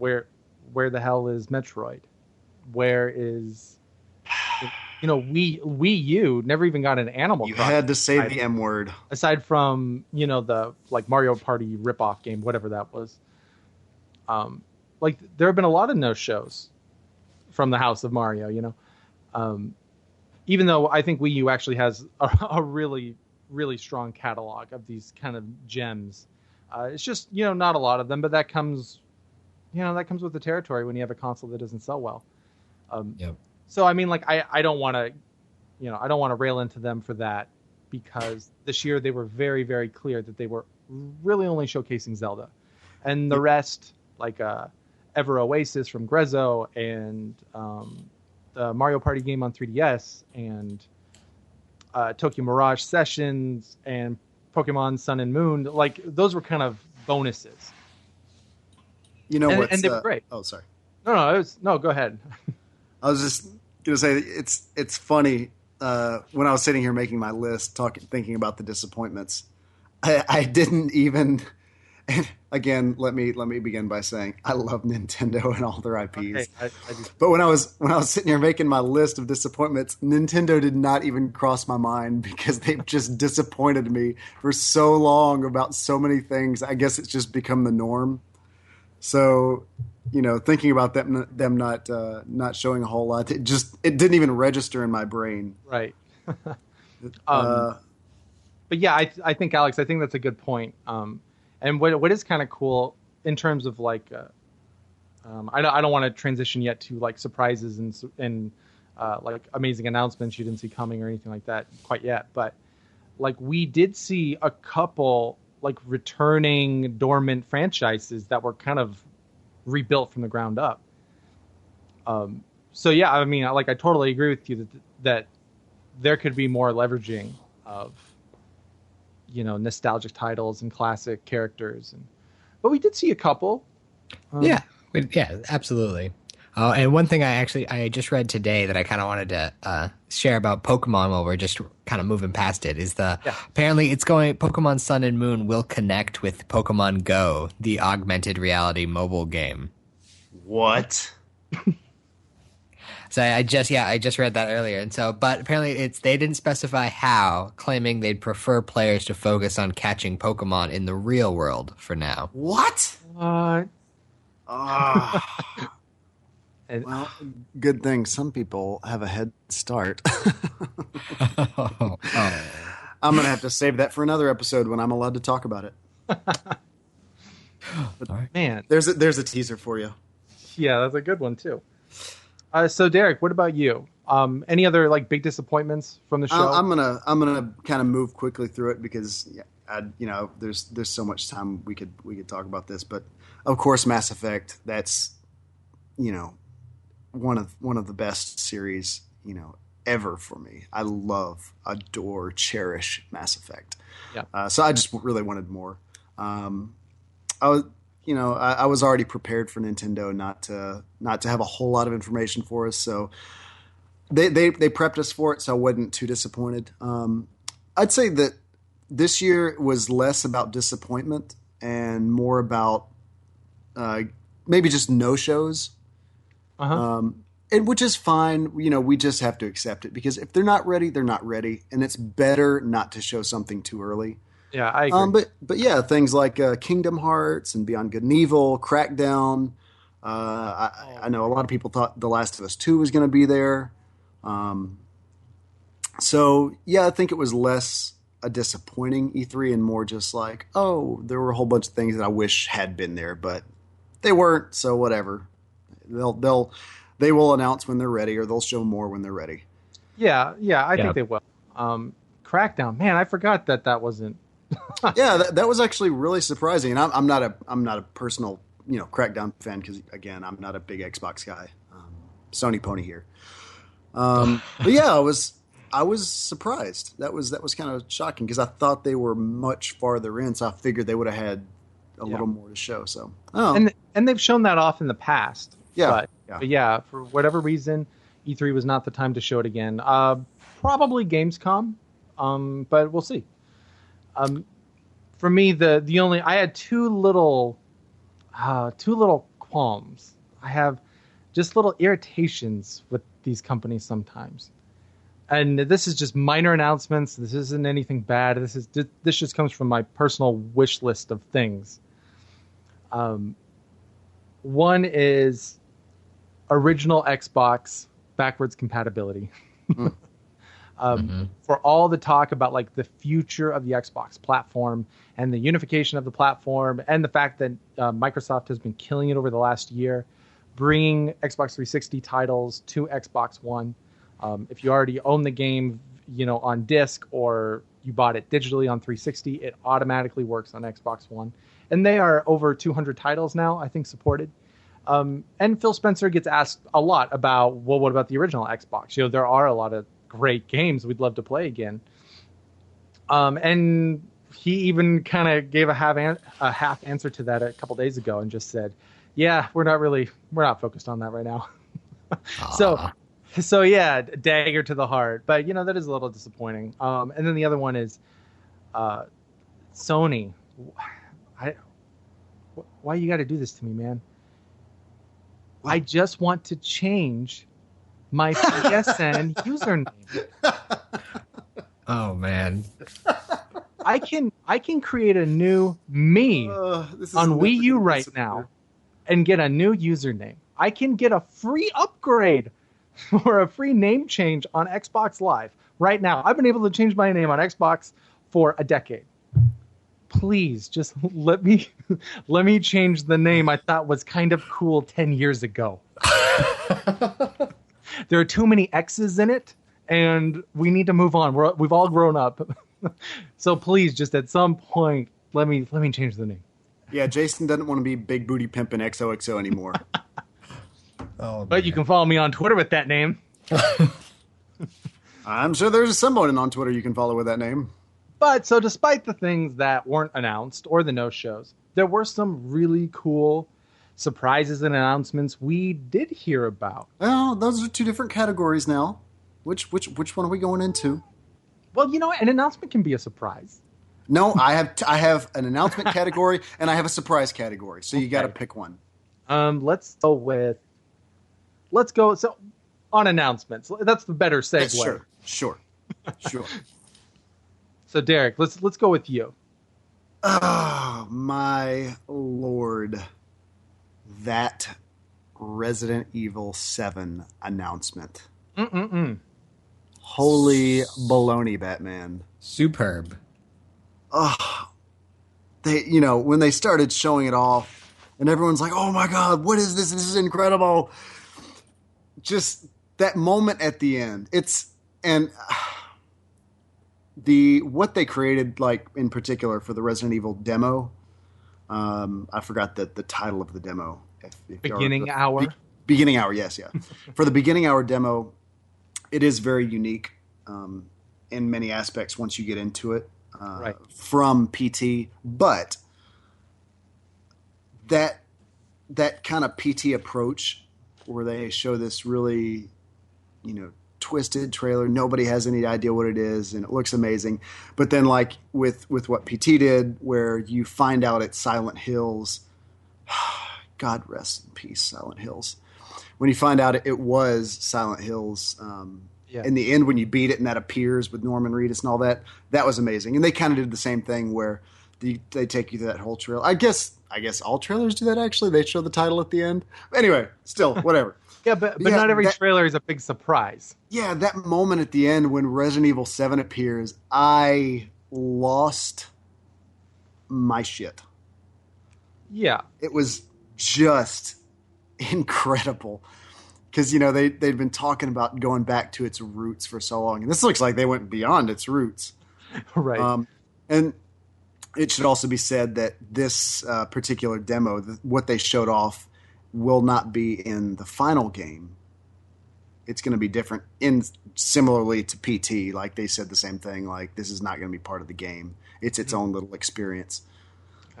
where the hell is Metroid? Where is, Wii U never even got an Animal You Crossing. had to say the M word. Aside from, the like Mario Party ripoff game, whatever that was. There have been a lot of no shows from the House of Mario, even though I think Wii U actually has a really, really strong catalog of these kind of gems. It's just, not a lot of them, but that comes with the territory when you have a console that doesn't sell well. Yep. So, I mean, I don't want to rail into them for that, because this year they were very, very clear that they were really only showcasing Zelda, and the rest, like Ever Oasis from Grezzo, and the Mario Party game on 3DS, and Tokyo Mirage Sessions, and Pokemon Sun and Moon, like those were kind of bonuses. And they were great. Oh, sorry. No, go ahead. I was just gonna say it's funny when I was sitting here making my list, thinking about the disappointments. I didn't even. Again, let me begin by saying I love Nintendo and all their IPs. Okay, I but when I was sitting here making my list of disappointments, Nintendo did not even cross my mind, because they've just disappointed me for so long about so many things. I guess it's just become the norm. So, thinking about them not showing a whole lot, it didn't even register in my brain. Right. But yeah, I think, Alex, that's a good point. And what is kind of cool in terms of I don't want to transition yet to like surprises and like amazing announcements you didn't see coming or anything like that quite yet, but like we did see a couple like returning dormant franchises that were kind of rebuilt from the ground up. So yeah, I mean, I totally agree with you that there could be more leveraging of nostalgic titles and classic characters, but we did see a couple. Yeah, absolutely. And one thing I just read today that I kind of wanted to share about Pokemon while we're just kind of moving past it is apparently Pokemon Sun and Moon will connect with Pokemon Go, the augmented reality mobile game. What? So I just read that earlier, and but apparently they didn't specify how, claiming they'd prefer players to focus on catching Pokemon in the real world for now. What? Well, good thing some people have a head start. I'm gonna have to save that for another episode when I'm allowed to talk about it. But, man, there's a teaser for you. Yeah, that's a good one too. So Derrick, what about you? Any other like big disappointments from the show? I'm gonna kind of move quickly through it because there's so much time we could talk about this, but of course Mass Effect, that's one of the best series ever for me. I love, adore, cherish Mass Effect. Yeah. So I just really wanted more. I was already prepared for Nintendo not to have a whole lot of information for us, so they prepped us for it, so I wasn't too disappointed. I'd say that this year was less about disappointment and more about maybe just no shows, and which is fine. We just have to accept it, because if they're not ready, they're not ready, and it's better not to show something too early. Yeah, I agree. But yeah, things like Kingdom Hearts and Beyond Good and Evil, Crackdown. I know a lot of people thought The Last of Us 2 was going to be there. So yeah, I think it was less a disappointing E3 and more just like, oh, there were a whole bunch of things that I wish had been there, but they weren't. So whatever. They will announce when they're ready, or they'll show more when they're ready. Yeah, I think they will. Crackdown, man, I forgot that wasn't. Yeah, that was actually really surprising, and I'm not a personal Crackdown fan, because again, I'm not a big Xbox guy. Sony pony here. But yeah, I was surprised. That was kind of shocking, because I thought they were much farther in, so I figured they would have had a little more to show. So and they've shown that off in the past. Yeah, but yeah, for whatever reason, E3 was not the time to show it again. Probably Gamescom, but we'll see. For me, I had two little qualms. I have just little irritations with these companies sometimes. And this is just minor announcements. This isn't anything bad. This just comes from my personal wish list of things. One is original Xbox backwards compatibility. For all the talk about like the future of the Xbox platform and the unification of the platform and the fact that Microsoft has been killing it over the last year, bringing Xbox 360 titles to Xbox One. If you already own the game, on disc or you bought it digitally on 360, it automatically works on Xbox One. And they are over 200 titles now, I think, supported. And Phil Spencer gets asked a lot about, well, what about the original Xbox? There are a lot of great games we'd love to play again. And he even kind of gave a half answer to that a couple days ago and just said, yeah, we're not focused on that right now. So yeah, dagger to the heart. But, that is a little disappointing. And then the other one is Sony. Why you got to do this to me, man? I just want to change my PSN username. Oh man. I can create a new me on Wii U right now and get a new username. I can get a free upgrade or a free name change on Xbox Live right now. I've been able to change my name on Xbox for a decade. Please just let me change the name I thought was kind of cool 10 years ago. There are too many X's in it, and we need to move on. We've all grown up. So please, just at some point, let me change the name. Yeah, Jason doesn't want to be Big Booty Pimpin' XOXO anymore. But you can follow me on Twitter with that name. I'm sure there's someone on Twitter you can follow with that name. But so despite the things that weren't announced or the no-shows, there were some really cool surprises and announcements we did hear about. Well, those are two different categories now. Which one are we going into? Well, an announcement can be a surprise. No, I have an announcement category and I have a surprise category. So you got to pick one. Let's go so on announcements. That's the better segue. Sure. So Derrick, let's go with you. Oh my Lord. That Resident Evil 7 announcement. Holy baloney, Batman. Superb. They, when they started showing it off and everyone's like, oh my God, what is this? This is incredible. Just that moment at the end. What they created, like in particular for the Resident Evil demo, I forgot the title of the demo. Beginning hour. Beginning hour, yes, yeah. For the beginning hour demo, it is very unique in many aspects once you get into it from PT. But that kind of PT approach where they show this really, twisted trailer. Nobody has any idea what it is, and it looks amazing. But then, like with what PT did, where you find out it's Silent Hills. God rest in peace, Silent Hills. When you find out it was Silent Hills, in the end when you beat it and that appears with Norman Reedus and all that, that was amazing. And they kind of did the same thing where they take you through that whole trailer. I guess all trailers do that. Actually, they show the title at the end. Anyway, still whatever. Yeah, but not every trailer is a big surprise. Yeah, that moment at the end when Resident Evil 7 appears, I lost my shit. Yeah. It was just incredible. Because, they'd been talking about going back to its roots for so long. And this looks like they went beyond its roots. Right. And it should also be said that this particular demo, what they showed off, will not be in the final game. It's going to be different similarly to PT. Like they said the same thing. Like this is not going to be part of the game. It's its own little experience.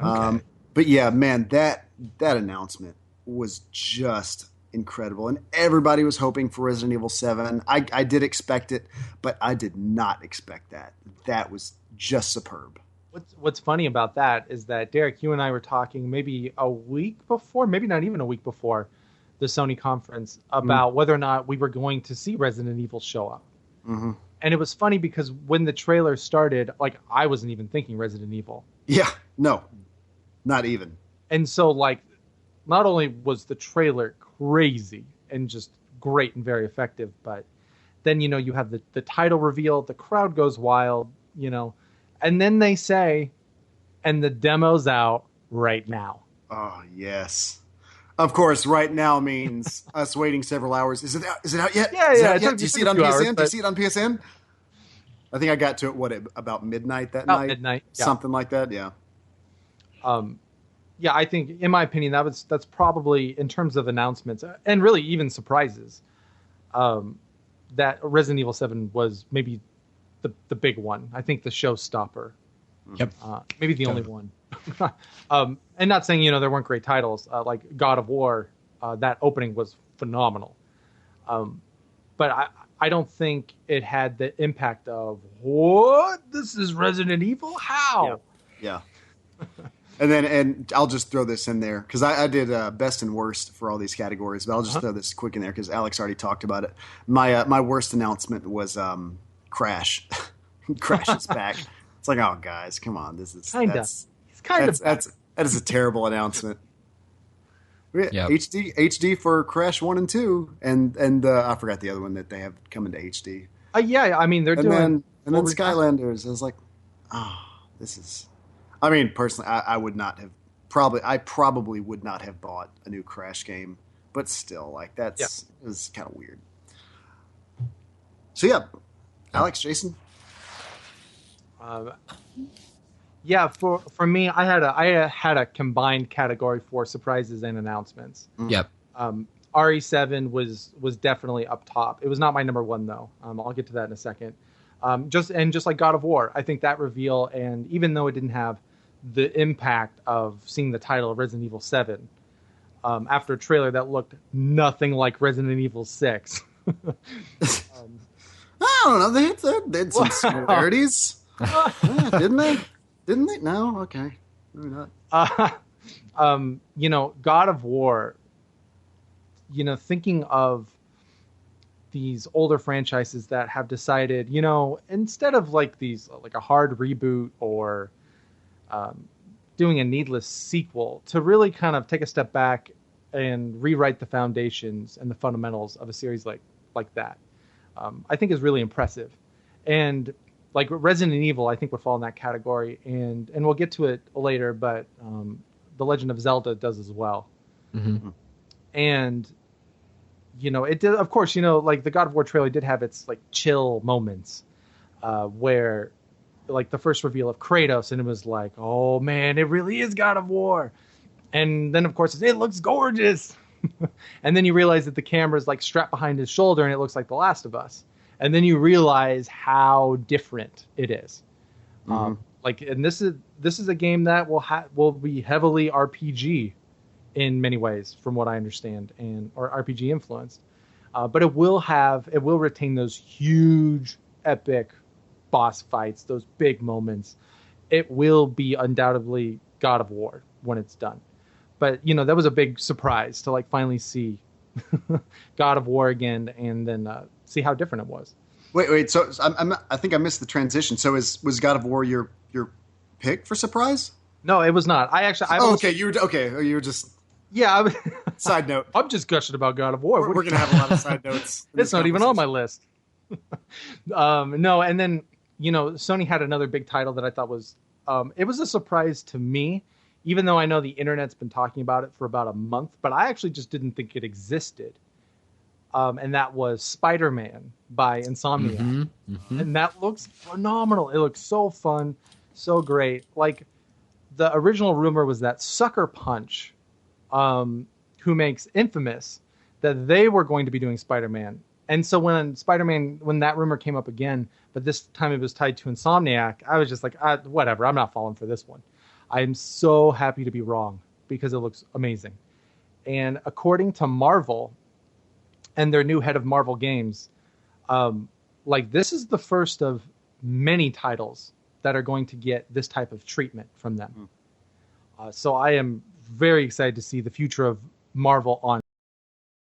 Okay. But yeah, man, that announcement was just incredible. And everybody was hoping for Resident Evil 7. I did expect it, but I did not expect that. That was just superb. What's funny about that is that, Derrick, you and I were talking maybe a week before, maybe not even a week before the Sony conference about whether or not we were going to see Resident Evil show up. Mm-hmm. And it was funny because when the trailer started, like, I wasn't even thinking Resident Evil. Yeah, no, not even. And so, like, not only was the trailer crazy and just great and very effective, but then, you have the title reveal, the crowd goes wild, and then they say, and the demo's out right now. Oh, yes. Of course, right now means us waiting several hours. Is it out yet? Yeah. Do you see it on PSN? Do you see it on PSN? I think I got to it, about midnight that night? Midnight. Yeah. Something like that, yeah. Yeah, I think, in my opinion, that's probably, in terms of announcements, and really even surprises, that Resident Evil 7 was maybe the big one. I think the showstopper. Yep. Maybe the only one. And not saying, there weren't great titles, like God of War, that opening was phenomenal. But I don't think it had the impact of, what? This is Resident Evil? How? Yeah. And I'll just throw this in there because I did best and worst for all these categories, but I'll just throw this quick in there because Alex already talked about it. My worst announcement was Crash. Crash is back. It's like, oh guys, come on, this is that is a terrible announcement. Yep. HD for Crash 1 and 2, and I forgot the other one that they have coming to HD. Yeah, I mean they're doing, and then Skylanders. I was like, oh, this is. I mean, personally, I would not have probably would not have bought a new Crash game, but still, like it was kind of weird. So yeah, Alex, Jason. Yeah, for me, I had a combined category for surprises and announcements. Yep. RE7 was definitely up top. It was not my number one though. I'll get to that in a second. Just like God of War, I think that reveal, and even though it didn't have the impact of seeing the title of Resident Evil 7 after a trailer that looked nothing like Resident Evil 6. I don't know. They had some similarities. Didn't they? Didn't they? No? Okay. Maybe not. God of War, thinking of these older franchises that have decided, instead of like a hard reboot or doing a needless sequel, to really kind of take a step back and rewrite the foundations and the fundamentals of a series like that, I think is really impressive. And like Resident Evil, I think would fall in that category, and we'll get to it later, but The Legend of Zelda does as well. Mm-hmm. And it did, of course, like the God of War trailer did have its like chill moments, where like the first reveal of Kratos, and it was like, oh man, it really is God of War. And then of course it looks gorgeous. And then you realize that the camera's like strapped behind his shoulder and it looks like The Last of Us. And then you realize how different it is. Mm-hmm. And this is a game that will be heavily RPG in many ways, from what I understand, or RPG influenced. But it will retain those huge, epic boss fights, those big moments. It will be undoubtedly God of War when it's done. But that was a big surprise to like finally see God of War again, and then see how different it was. Wait. So I think I missed the transition. So was God of War your pick for surprise? No, it was not. Okay. You were just. Yeah. Side note. I'm just gushing about God of War. We're gonna have a lot of side notes. It's not even on my list. No, and then Sony had another big title that I thought was it was a surprise to me, even though I know the internet's been talking about it for about a month, but I actually just didn't think it existed. And that was Spider-Man by Insomniac. Mm-hmm. Mm-hmm. And that looks phenomenal. It looks so fun, so great. Like, the original rumor was that Sucker Punch, who makes Infamous, that they were going to be doing Spider-Man. And so when that rumor came up again, but this time it was tied to Insomniac, I was just like, whatever, I'm not falling for this one. I'm so happy to be wrong, because it looks amazing. And according to Marvel and their new head of Marvel Games, this is the first of many titles that are going to get this type of treatment from them. So I am very excited to see the future of Marvel on